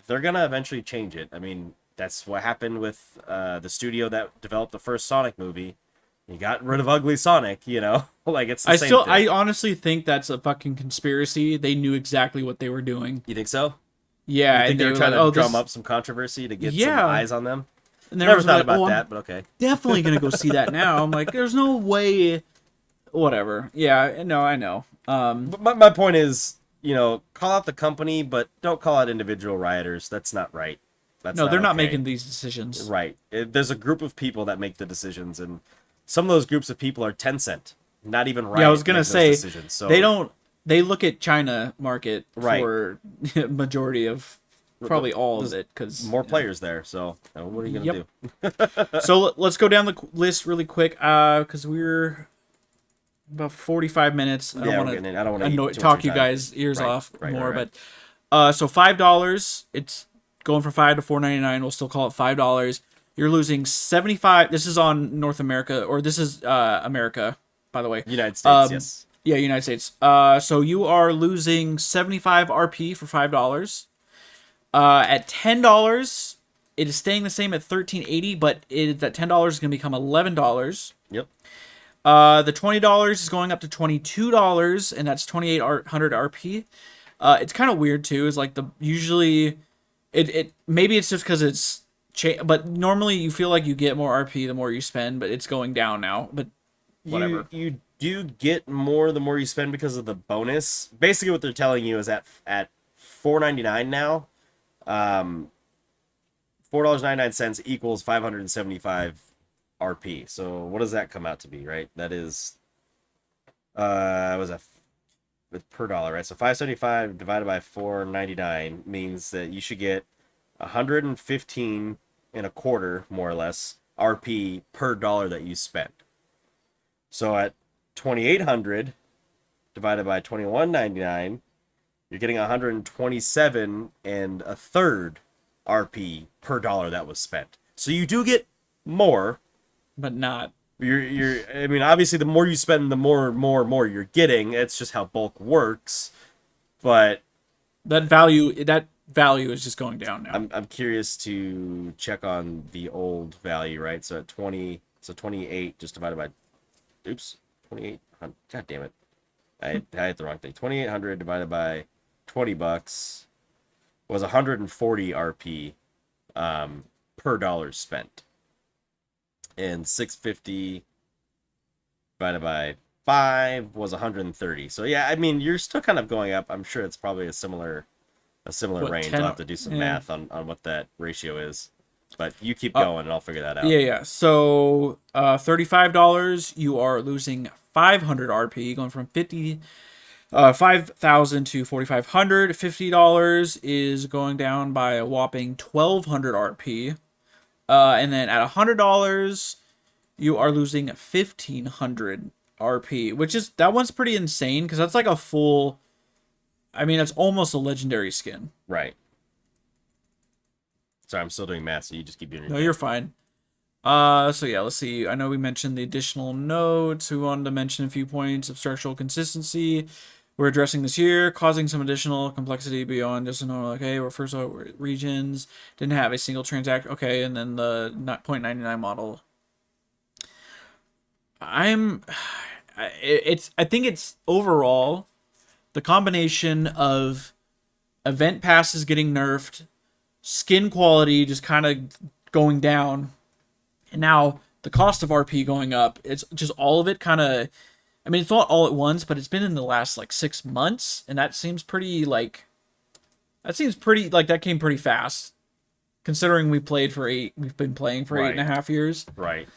[SPEAKER 2] they're gonna eventually change it. I mean, that's what happened with the studio that developed the first Sonic movie. You got rid of ugly Sonic, you know? Like, it's the same thing.
[SPEAKER 1] I honestly think that's a fucking conspiracy. They knew exactly what they were doing.
[SPEAKER 2] You think so?
[SPEAKER 1] Yeah,
[SPEAKER 2] You think
[SPEAKER 1] and
[SPEAKER 2] they
[SPEAKER 1] they
[SPEAKER 2] were
[SPEAKER 1] were
[SPEAKER 2] trying
[SPEAKER 1] like,
[SPEAKER 2] to
[SPEAKER 1] "Oh,
[SPEAKER 2] drum
[SPEAKER 1] this."
[SPEAKER 2] up some controversy to get some
[SPEAKER 1] Yeah,
[SPEAKER 2] eyes on them?
[SPEAKER 1] and they
[SPEAKER 2] Never
[SPEAKER 1] were
[SPEAKER 2] thought
[SPEAKER 1] like,
[SPEAKER 2] about
[SPEAKER 1] "Oh,
[SPEAKER 2] that,
[SPEAKER 1] I'm
[SPEAKER 2] but okay.
[SPEAKER 1] definitely gonna go see that now." I'm like, "There's no way." Whatever. Yeah, no, I know.
[SPEAKER 2] But my point is, call out the company, but don't call out individual rioters. That's not right. That's
[SPEAKER 1] No,
[SPEAKER 2] not
[SPEAKER 1] they're not
[SPEAKER 2] okay.
[SPEAKER 1] making these decisions.
[SPEAKER 2] Right. There's a group of people that make the decisions, and some of those groups of people are Tencent, not even
[SPEAKER 1] Yeah, I
[SPEAKER 2] Riot
[SPEAKER 1] was gonna
[SPEAKER 2] making those
[SPEAKER 1] say
[SPEAKER 2] decisions.
[SPEAKER 1] they
[SPEAKER 2] So,
[SPEAKER 1] don't. They look at China market
[SPEAKER 2] right.
[SPEAKER 1] for majority of probably all of
[SPEAKER 2] There's
[SPEAKER 1] it because
[SPEAKER 2] more players there, so what are you
[SPEAKER 1] Yep.
[SPEAKER 2] going to do?
[SPEAKER 1] So let's go down the list really quick, because we're about 45 minutes. I don't
[SPEAKER 2] Yeah, we're
[SPEAKER 1] want
[SPEAKER 2] getting in. I don't want
[SPEAKER 1] to
[SPEAKER 2] to eat too much
[SPEAKER 1] talk
[SPEAKER 2] of
[SPEAKER 1] you
[SPEAKER 2] your time.
[SPEAKER 1] guys ears
[SPEAKER 2] Right,
[SPEAKER 1] off
[SPEAKER 2] right,
[SPEAKER 1] more,
[SPEAKER 2] right,
[SPEAKER 1] but so $5. It's going from $5 to $4.99. We'll still call it $5. You're losing 75. This is on North America, or this is America, by the way.
[SPEAKER 2] United States, yes.
[SPEAKER 1] Yeah, United States. So you are losing 75 RP for $5. At $10, it is staying the same at 1380, but that $10 is going to become $11.
[SPEAKER 2] Yep.
[SPEAKER 1] The $20 is going up to $22, and that's 2800 RP. It's kind of weird too. Is like the usually, it maybe it's just because it's but normally you feel like you get more RP the more you spend, but it's going down now. But whatever.
[SPEAKER 2] You do get more the more you spend because of the bonus. Basically, what they're telling you is at $4.99 now, $4.99 equals 575 RP. So what does that come out to be, right? That is was a per dollar, right? So 575 divided by 4.99 means that you should get 115 and a quarter, more or less, RP per dollar that you spent. So at 2,800 divided by 21.99, you're getting 127 and a third RP per dollar that was spent. So you do get more.
[SPEAKER 1] but not
[SPEAKER 2] I mean, obviously the more you spend, the more you're getting. It's just how bulk works. But
[SPEAKER 1] that value. That value is just going down now.
[SPEAKER 2] I'm curious to check on the old value, right? So at 28 just divided by, oops, 2,800. God damn it. I hit the wrong thing. 2,800 divided by $20 was 140 RP per dollar spent. And 650 divided by 5 was 130. So yeah, I mean, you're still kind of going up. I'm sure it's probably a similar
[SPEAKER 1] What
[SPEAKER 2] range.
[SPEAKER 1] 10?
[SPEAKER 2] I'll have to do some
[SPEAKER 1] Yeah.
[SPEAKER 2] math on what that ratio is. But you keep going and I'll figure that out.
[SPEAKER 1] Yeah. So, $35, you are losing 500 RP, going from 5,000 to 4,500. $50 is going down by a whopping 1,200 RP. And then at $100, you are losing 1,500 RP, which is that one's pretty insane because that's like a full. I mean, it's almost a legendary skin.
[SPEAKER 2] Right. Sorry, I'm still doing math, so you just keep doing your
[SPEAKER 1] No,
[SPEAKER 2] thing.
[SPEAKER 1] you're fine. So yeah, let's see. I know we mentioned the additional notes. We wanted to mention a few points of structural consistency. We're addressing this here, causing some additional complexity beyond just a normal. Okay, we're first regions didn't have a single transaction. Okay, and then the 0.99 model. I'm, it's. I think it's overall the combination of event passes getting nerfed, skin quality just kind of going down, and now the cost of RP going up. It's just all of it kind of. I mean, it's not all at once, but it's been in the last like 6 months, and that seems pretty like. That seems pretty like that came pretty fast, considering we played for eight. We've been playing for
[SPEAKER 2] Right.
[SPEAKER 1] 8.5 years.
[SPEAKER 2] Right.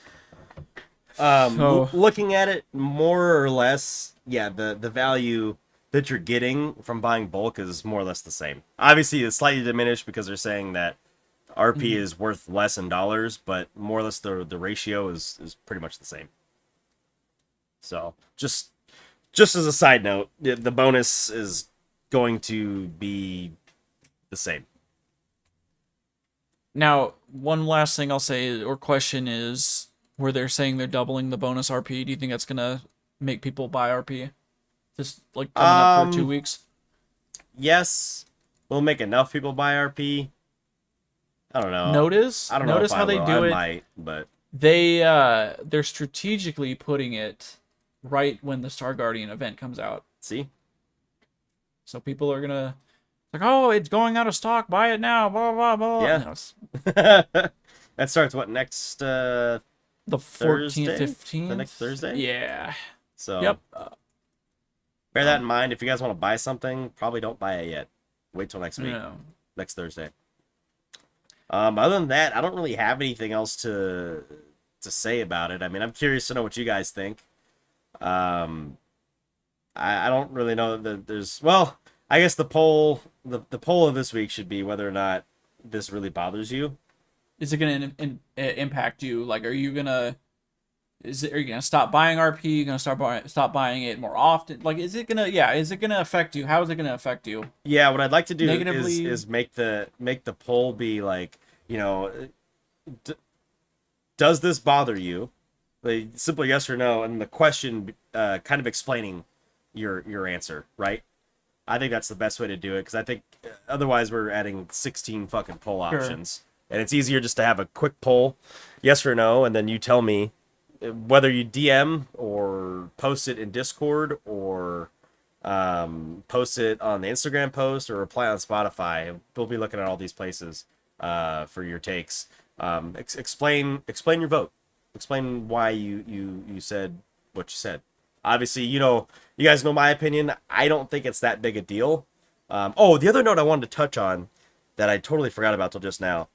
[SPEAKER 1] So
[SPEAKER 2] Looking at it more or less, yeah, the value that you're getting from buying bulk is more or less the same. Obviously, it's slightly diminished because they're saying that RP is worth less in dollars, but more or less the ratio is pretty much the same. So just as a side note, the bonus is going to be the same.
[SPEAKER 1] now, one last thing I'll say or question is, where they're saying they're doubling the bonus RP. Do you think that's gonna make people buy RP? Just like coming up for 2 weeks.
[SPEAKER 2] Yes, we'll make enough people buy RP. I don't know.
[SPEAKER 1] Notice,
[SPEAKER 2] I don't know if
[SPEAKER 1] notice
[SPEAKER 2] I
[SPEAKER 1] how they
[SPEAKER 2] will. I
[SPEAKER 1] do it.
[SPEAKER 2] might, but
[SPEAKER 1] They're strategically putting it right when the Star Guardian event comes out.
[SPEAKER 2] see.
[SPEAKER 1] So people are gonna like, oh, it's going out of stock. Buy it now. Blah blah blah.
[SPEAKER 2] Yeah.
[SPEAKER 1] No, it's
[SPEAKER 2] That starts what next
[SPEAKER 1] the 14th,
[SPEAKER 2] Thursday?
[SPEAKER 1] 15th.
[SPEAKER 2] The next Thursday?
[SPEAKER 1] Yeah.
[SPEAKER 2] So
[SPEAKER 1] Yep.
[SPEAKER 2] bear that in mind. If you guys want to buy something, probably don't buy it yet. Wait till next week.
[SPEAKER 1] No.
[SPEAKER 2] Next Thursday. Other than that, I don't really have anything else to say about it. I mean, I'm curious to know what you guys think. I don't really know that there's well, I guess the poll of this week should be whether or not this really bothers you.
[SPEAKER 1] Is it gonna impact you? Like, are you gonna? Are you gonna stop buying RP? You gonna stop buying it more often? Like, is it gonna? Yeah, is it gonna affect you? How is it gonna affect you?
[SPEAKER 2] Yeah, what I'd like to do
[SPEAKER 1] Negatively.
[SPEAKER 2] is make the poll be like, d- does this bother you? Like simple yes or no, and the question kind of explaining your answer, right? I think that's the best way to do it because I think otherwise we're adding 16 fucking poll
[SPEAKER 1] Sure.
[SPEAKER 2] options, and it's easier just to have a quick poll, yes or no, and then you tell me whether you DM or post it in Discord or post it on the Instagram post or reply on Spotify. We'll be looking at all these places for your takes. Explain your vote. Explain why you said what you said. Obviously, you guys know my opinion. I don't think it's that big a deal. The other note I wanted to touch on that I totally forgot about till just now.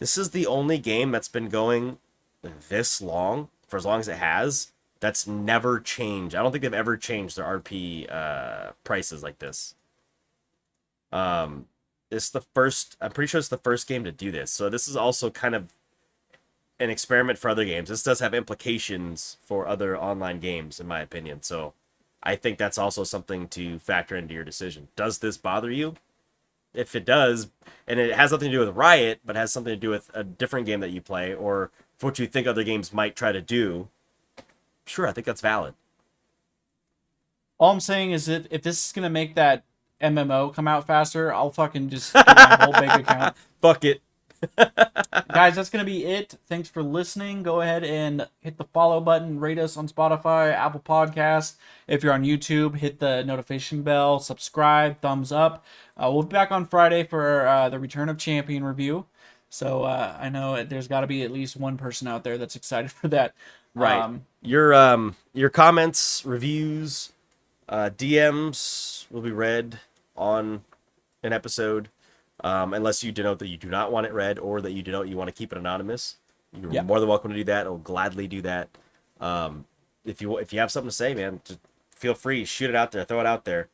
[SPEAKER 2] This is the only game that's been going this long, for as long as it has, that's never changed. I don't think they've ever changed their RP prices like this. It's the first. I'm pretty sure it's the first game to do this. So this is also kind of an experiment for other games. This does have implications for other online games, in my opinion. So I think that's also something to factor into your decision. Does this bother you? If it does, and it has nothing to do with Riot, but has something to do with a different game that you play, or what you think other games might try to do, sure, I think that's valid.
[SPEAKER 1] All I'm saying is that if this is gonna make that MMO come out faster, I'll fucking just give my whole bank account.
[SPEAKER 2] Fuck it.
[SPEAKER 1] Guys, that's gonna be it. Thanks for listening. Go ahead and hit the follow button, rate us on Spotify, Apple Podcasts. If you're on YouTube, hit the notification bell, subscribe, thumbs up. We'll be back on Friday for the Return of Champion review. So I know there's got to be at least one person out there that's excited for that.
[SPEAKER 2] Right. Your comments, reviews, DMs will be read on an episode, unless you denote that you do not want it read or that you denote you want to keep it anonymous. You're more than welcome to do that. I'll gladly do that. If you have something to say, man, just feel free, shoot it out there, throw it out there.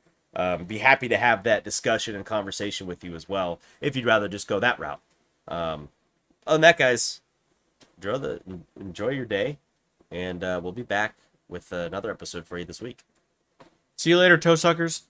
[SPEAKER 2] Be happy to have that discussion and conversation with you as well, if you'd rather just go that route. Other than that, guys, enjoy your day, and we'll be back with another episode for you this week.
[SPEAKER 1] See you later, toe suckers.